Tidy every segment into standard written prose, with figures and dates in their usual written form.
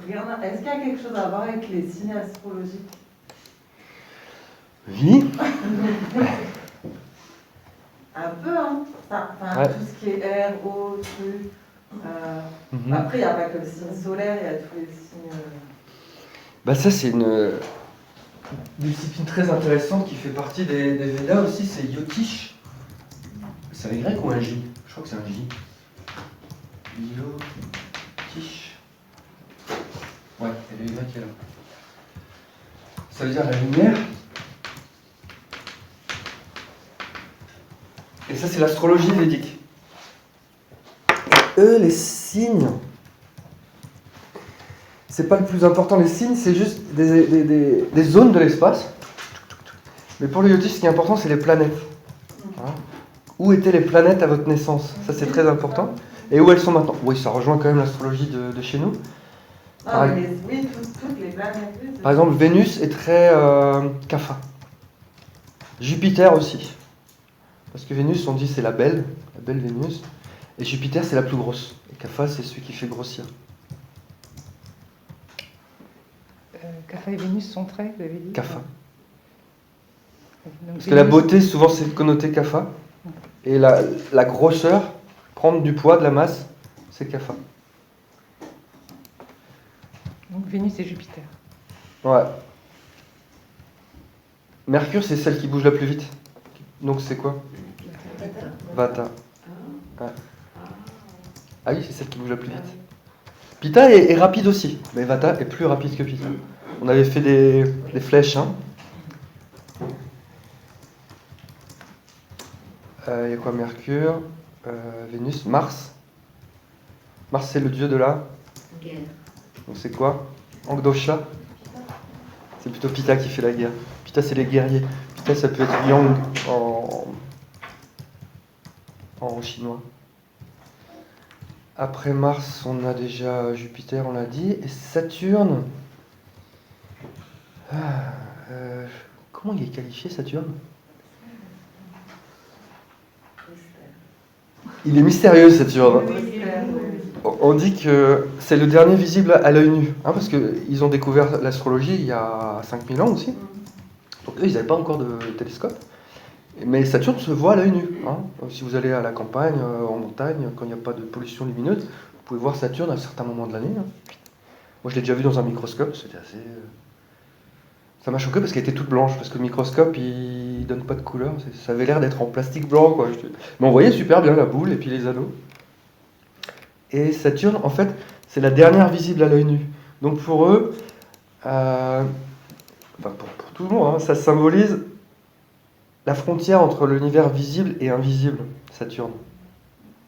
Est-ce qu'il y a quelque chose à voir avec les signes astrologiques? Oui. Un peu, hein. Enfin, Ouais. tout ce qui est air, eau, truc. Après, il n'y a pas que le signe solaire, il y a tous les signes. Bah ça, c'est une discipline très intéressante qui fait partie des Védas aussi, c'est Yotish. C'est un Y ou un J? Je crois que c'est un J. Yotish. Ouais, et le Y est là. Ça veut dire la lumière. Et ça, c'est l'astrologie védique. Eux, les signes, c'est pas le plus important. Les signes, c'est juste des zones de l'espace. Mais pour le Yotish, ce qui est important, c'est les planètes. Hein? Où étaient les planètes à votre naissance? Ça, c'est très important. Et où elles sont maintenant? Oui, ça rejoint quand même l'astrologie de chez nous. Oui, toutes les planètes. Par exemple, Vénus est très Kapha. Jupiter aussi. Parce que Vénus, on dit c'est la belle Vénus. Et Jupiter, c'est la plus grosse. Et Kapha, c'est celui qui fait grossir. Kapha et Vénus sont très, vous avez dit? Kapha. Donc, Parce que la beauté, souvent, c'est connoté Kapha. Et la grosseur, prendre du poids, de la masse, c'est Kapha. Donc Vénus et Jupiter. Ouais. Mercure, c'est celle qui bouge la plus vite. Donc c'est quoi? Vata. Ouais. Ah oui, c'est celle qui bouge la plus vite. Pitta est rapide aussi, mais Vata est plus rapide que Pitta. On avait fait des flèches. Hein. Il y a quoi? Mercure, Vénus, Mars. Mars, c'est le dieu de la guerre. Donc c'est quoi? Angdosha. C'est plutôt Pitta qui fait la guerre. Pitta, c'est les guerriers. Pitta, ça peut être Yang en chinois. Après Mars, on a déjà Jupiter, on l'a dit. Et Saturne. Comment il est qualifié, Saturne? Il est mystérieux, Saturne. On dit que c'est le dernier visible à l'œil nu. Hein, parce qu'ils ont découvert l'astrologie il y a 5000 ans aussi. Donc eux, ils n'avaient pas encore de télescope. Mais Saturne se voit à l'œil nu. Hein. Si vous allez à la campagne, en montagne, quand il n'y a pas de pollution lumineuse, vous pouvez voir Saturne à certains moments de l'année. Hein. Moi, je l'ai déjà vu dans un microscope. C'était assez... Ça m'a choqué parce qu'elle était toute blanche. Parce que le microscope, il donne pas de couleur. Ça avait l'air d'être en plastique blanc, quoi. Mais on voyait super bien la boule et puis les anneaux. Et Saturne, en fait, c'est la dernière visible à l'œil nu. Donc pour eux, enfin pour tout le monde, hein, ça symbolise la frontière entre l'univers visible et invisible, Saturne.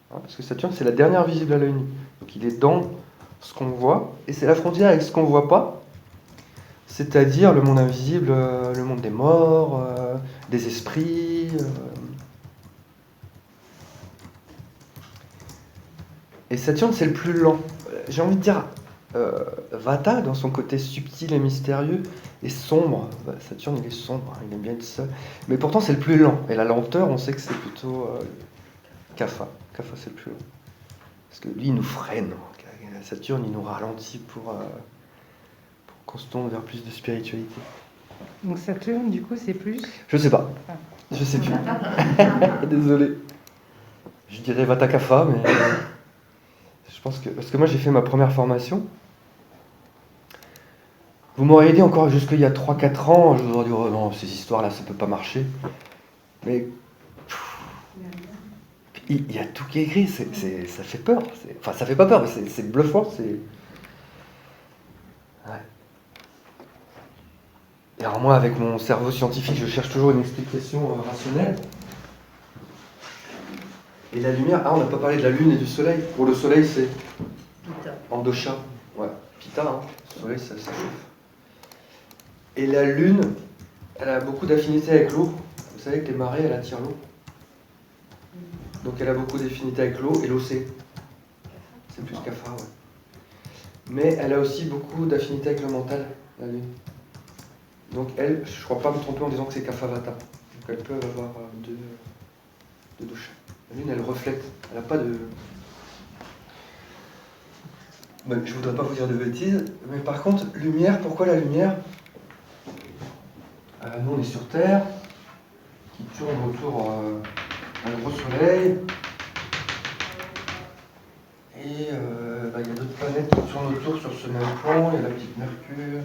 Hein, parce que Saturne, c'est la dernière visible à l'œil nu. Donc il est dans ce qu'on voit, et c'est la frontière avec ce qu'on ne voit pas, c'est-à-dire le monde invisible, le monde des morts, des esprits. Et Saturne, c'est le plus lent. J'ai envie de dire, Vata, dans son côté subtil et mystérieux, est sombre. Saturne, il est sombre, il aime bien être seul. Mais pourtant, c'est le plus lent. Et la lenteur, on sait que c'est plutôt Kapha. Kapha, c'est le plus lent. Parce que lui, il nous freine. Saturne, il nous ralentit pour qu'on se tourne vers plus de spiritualité. Donc Saturne, du coup, c'est plus... Je sais pas. Je sais plus. Désolé. Je dirais Vata Kapha, mais... Je pense que... Parce que moi, j'ai fait ma première formation. Vous m'auriez dit encore jusqu'il y a 3-4 ans, je vous aurais dit, oh non, ces histoires-là, ça peut pas marcher. Mais... Il y a tout qui est écrit, ça fait peur. Enfin, ça fait pas peur, mais c'est bluffant, c'est... Ouais. Et alors moi, avec mon cerveau scientifique, je cherche toujours une explication rationnelle. Et la lumière, on n'a pas parlé de la lune et du soleil. Pour le soleil, c'est Angdosha. Ouais, Pitta, hein. Le soleil, ça chauffe. Et la lune, elle a beaucoup d'affinités avec l'eau. Vous savez que les marées, elles attirent l'eau. Donc elle a beaucoup d'affinités avec l'eau, et l'eau, c'est plus Kapha, ouais. Mais elle a aussi beaucoup d'affinités avec le mental, la lune. Donc elle, je ne crois pas me tromper en disant que c'est Kapha Vata. Donc elles peuvent avoir deux doshas. La lune, elle reflète. Elle n'a pas de... Mais je voudrais pas vous dire de bêtises, mais par contre, lumière, pourquoi la lumière? Nous on est sur Terre, qui tourne autour d'un gros soleil, et il y a d'autres planètes qui tournent autour sur ce même plan. Il y a la petite Mercure,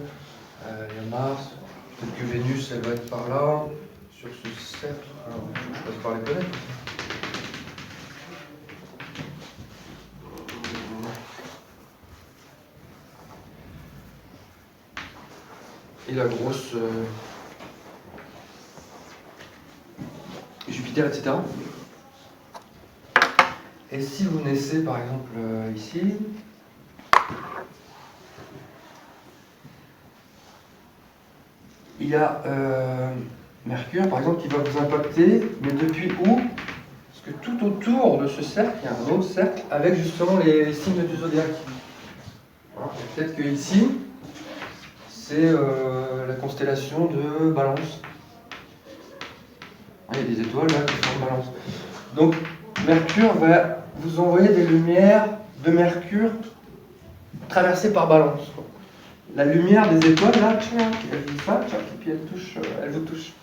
il y a Mars, peut-être que Vénus elle va être par là, sur ce cercle. Alors, je passe par les planètes. Et la grosse Jupiter, etc. Et si vous naissez par exemple ici, il y a Mercure par exemple qui va vous impacter, mais depuis où? Parce que tout autour de ce cercle, il y a un autre cercle avec justement les signes du zodiaque. Voilà. Peut-être que ici, c'est la constellation de Balance. Il y a des étoiles là qui sont en Balance. Donc Mercure va vous envoyer des lumières de Mercure traversées par Balance. La lumière des étoiles là, elle dit ça, et puis elle vous touche.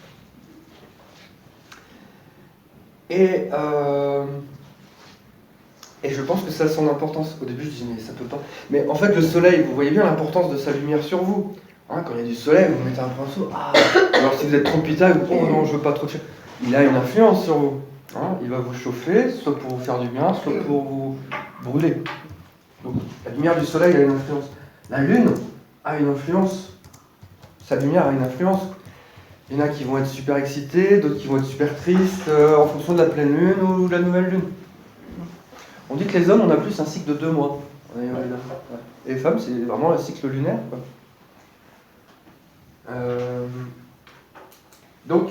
Et je pense que ça a son importance. Au début je dis mais ça peut pas. Mais en fait le soleil, vous voyez bien l'importance de sa lumière sur vous. Hein, quand il y a du soleil, vous mettez un pinceau. Ah. Alors si vous êtes trop pitaille, oh non je veux pas trop de... Il a une influence sur vous. Hein, il va vous chauffer, soit pour vous faire du bien, soit pour vous brûler. Donc la lumière du soleil a une influence. La lune a une influence. Sa lumière a une influence. Il y en a qui vont être super excités, d'autres qui vont être super tristes en fonction de la pleine lune ou de la nouvelle lune. On dit que les hommes, on a plus un cycle de 2 mois. Et les femmes, c'est vraiment un cycle lunaire, quoi. Donc,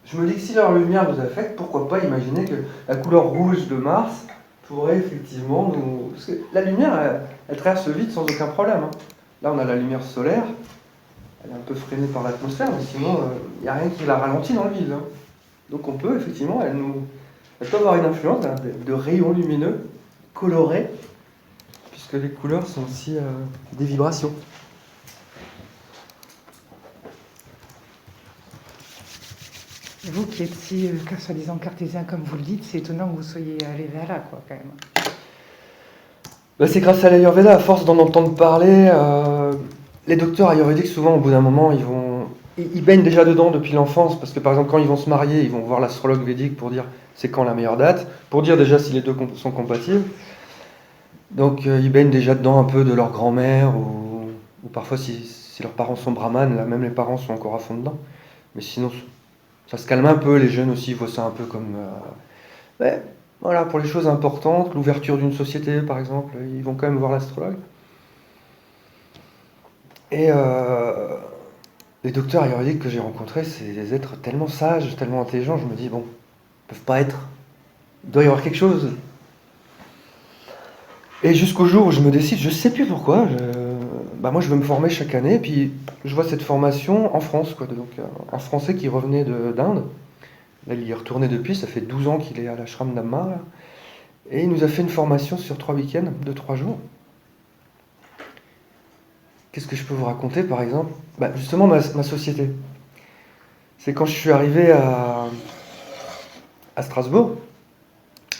je me dis que si leur lumière vous affecte, pourquoi pas imaginer que la couleur rouge de Mars pourrait effectivement nous... Parce que la lumière, elle traverse le vide sans aucun problème. Hein. Là, on a la lumière solaire, elle est un peu freinée par l'atmosphère, mais sinon, il n'y a rien qui la ralentit dans le vide. Hein. Donc on peut, effectivement, elle peut avoir une influence de rayons lumineux, colorés, puisque les couleurs sont aussi des vibrations. Vous qui êtes si, soi-disant cartésien comme vous le dites, c'est étonnant que vous soyez allé vers là, quoi, quand même. Bah, c'est grâce à l'Ayurveda, à force d'en entendre parler, les docteurs ayurvédiques, souvent, au bout d'un moment, ils baignent déjà dedans depuis l'enfance, parce que par exemple, quand ils vont se marier, ils vont voir l'astrologue védique pour dire c'est quand la meilleure date, pour dire déjà si les deux sont compatibles. Donc ils baignent déjà dedans un peu de leur grand-mère, ou parfois si leurs parents sont brahmanes, là même les parents sont encore à fond dedans. Mais sinon, ça se calme un peu, les jeunes aussi voient ça un peu comme... voilà, pour les choses importantes, l'ouverture d'une société par exemple, ils vont quand même voir l'astrologue. Et les docteurs ayurvédiques que j'ai rencontrés, c'est des êtres tellement sages, tellement intelligents, je me dis, bon, ils peuvent pas être... Il doit y avoir quelque chose. Et jusqu'au jour où je me décide, je sais plus pourquoi, moi je veux me former chaque année, et puis je vois cette formation en France, quoi. Donc un Français qui revenait d'Inde, là il y est retourné depuis, ça fait 12 ans qu'il est à l'ashram d'Amma, là. Et il nous a fait une formation sur 3 week-ends, de 3 jours. Qu'est-ce que je peux vous raconter par exemple? Justement ma société. C'est quand je suis arrivé à Strasbourg,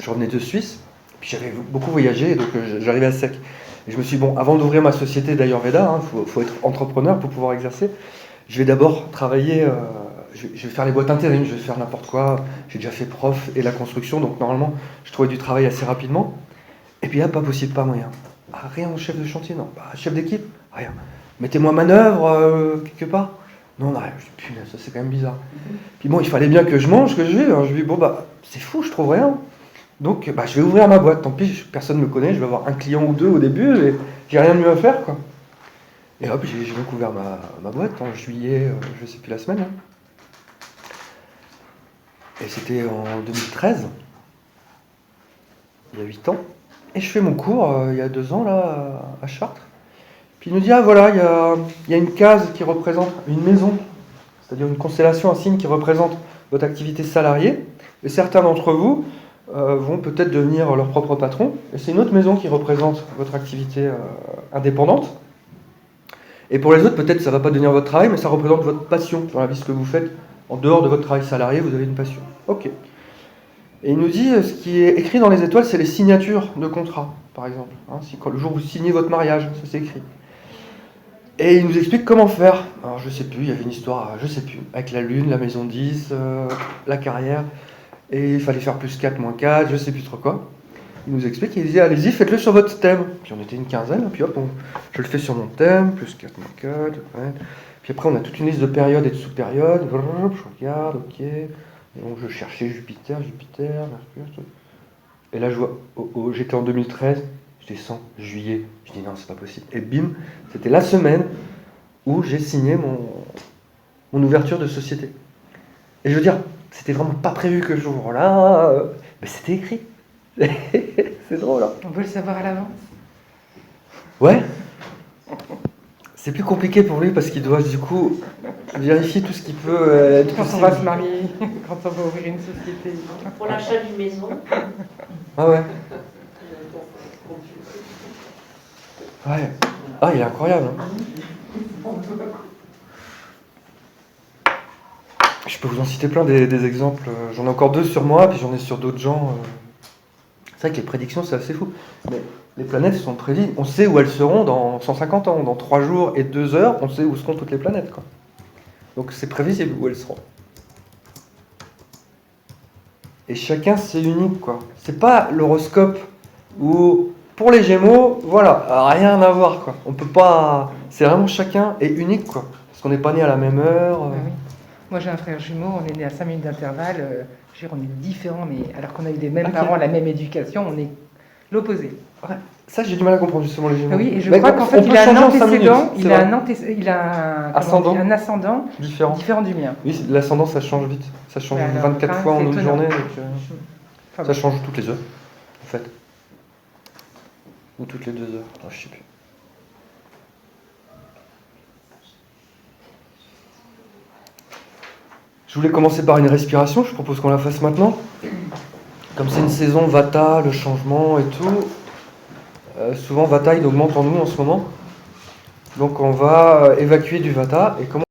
je revenais de Suisse, puis j'avais beaucoup voyagé, donc j'arrivais à sec. Et je me suis dit, bon, avant d'ouvrir ma société d'Ayurveda, faut être entrepreneur pour pouvoir exercer, je vais d'abord travailler, je vais faire les boîtes intérim, je vais faire n'importe quoi, j'ai déjà fait prof et la construction, donc normalement je trouvais du travail assez rapidement. Et puis là, pas possible, pas moyen. Rien au chef de chantier, non. Chef d'équipe, rien. Mettez-moi manœuvre quelque part. Non, rien. Je dis, punaise, ça c'est quand même bizarre. Puis bon, il fallait bien que je mange, que je vive. Alors je dis, bon, c'est fou, je trouve rien. Donc, je vais ouvrir ma boîte. Tant pis, personne ne me connaît, je vais avoir un client ou deux au début, et j'ai rien de mieux à faire, quoi. Et hop, j'ai donc ouvert ma boîte en juillet, je sais plus la semaine. Hein. Et c'était en 2013, il y a 8 ans. Et je fais mon cours il y a 2 ans là à Chartres. Puis il nous dit, voilà, il y a une case qui représente une maison, c'est-à-dire une constellation, un signe qui représente votre activité salariée. Et certains d'entre vous vont peut-être devenir leur propre patron. Et c'est une autre maison qui représente votre activité indépendante. Et pour les autres, peut-être ça ne va pas devenir votre travail, mais ça représente votre passion dans la vie, ce que vous faites en dehors de votre travail salarié, vous avez une passion. Ok. Et il nous dit, ce qui est écrit dans les étoiles, c'est les signatures de contrat, par exemple. Hein, le jour où vous signez votre mariage, ça c'est écrit. Et il nous explique comment faire. Alors je sais plus, il y avait une histoire, je sais plus, avec la lune, la maison 10, la carrière, et il fallait faire plus 4, moins 4, je sais plus trop quoi. Il nous explique, il disait, allez-y, faites-le sur votre thème. Puis on était une quinzaine, puis hop, je le fais sur mon thème, plus 4, moins 4, ouais. Puis après on a toute une liste de périodes et de sous-périodes, je regarde, ok. Et donc je cherchais Jupiter, Mercure, tout. Et là je vois, j'étais en 2013, je descends, juillet, je dis non c'est pas possible. Et bim, c'était la semaine où j'ai signé mon ouverture de société. Et je veux dire, c'était vraiment pas prévu que ce jour-là, mais c'était écrit. C'est drôle, hein. On peut le savoir à l'avance. Ouais. C'est plus compliqué pour lui parce qu'il doit du coup vérifier tout ce qui peut être Quand on possible. va se marier, quand on va ouvrir une société. Pour l'achat d'une maison. Ah ouais. Ouais. Ah, il est incroyable. Hein. Je peux vous en citer plein des exemples. J'en ai encore 2 sur moi, puis j'en ai sur d'autres gens. C'est vrai que les prédictions, c'est assez fou. Mais les planètes sont prédites. On sait où elles seront dans 150 ans. Dans 3 jours et 2 heures, on sait où seront toutes les planètes, quoi. Donc c'est prévisible où elles seront. Et chacun, c'est unique, quoi. C'est pas l'horoscope où, pour les Gémeaux, voilà, rien à voir, quoi. On peut pas... C'est vraiment chacun est unique, quoi. Parce qu'on n'est pas né à la même heure. Ah oui. Moi j'ai un frère jumeau, on est né à 5 minutes d'intervalle. Je veux dire, on est différents, mais alors qu'on a eu les mêmes Ok. parents, la même éducation, on est l'opposé. Ouais. Ça, j'ai du mal à comprendre, justement, les Gémeaux. Ah oui, et je Mais crois qu'en fait, on peut il a un changer en 5 antécédent, minutes, c'est il a vrai. un Ascendant. un ascendant Différent. différent du mien. Oui, l'ascendant, ça change vite. Ça change Ouais, alors, 24 enfin, fois en c'est une étonnant. journée. Donc, Enfin, ça bon. change toutes les heures, en fait. Ou toutes les 2 heures. Ah, je sais plus. Je voulais commencer par une respiration, je propose qu'on la fasse maintenant. Comme c'est une saison Vata, le changement et tout, souvent Vata il augmente en nous en ce moment. Donc on va évacuer du Vata et comment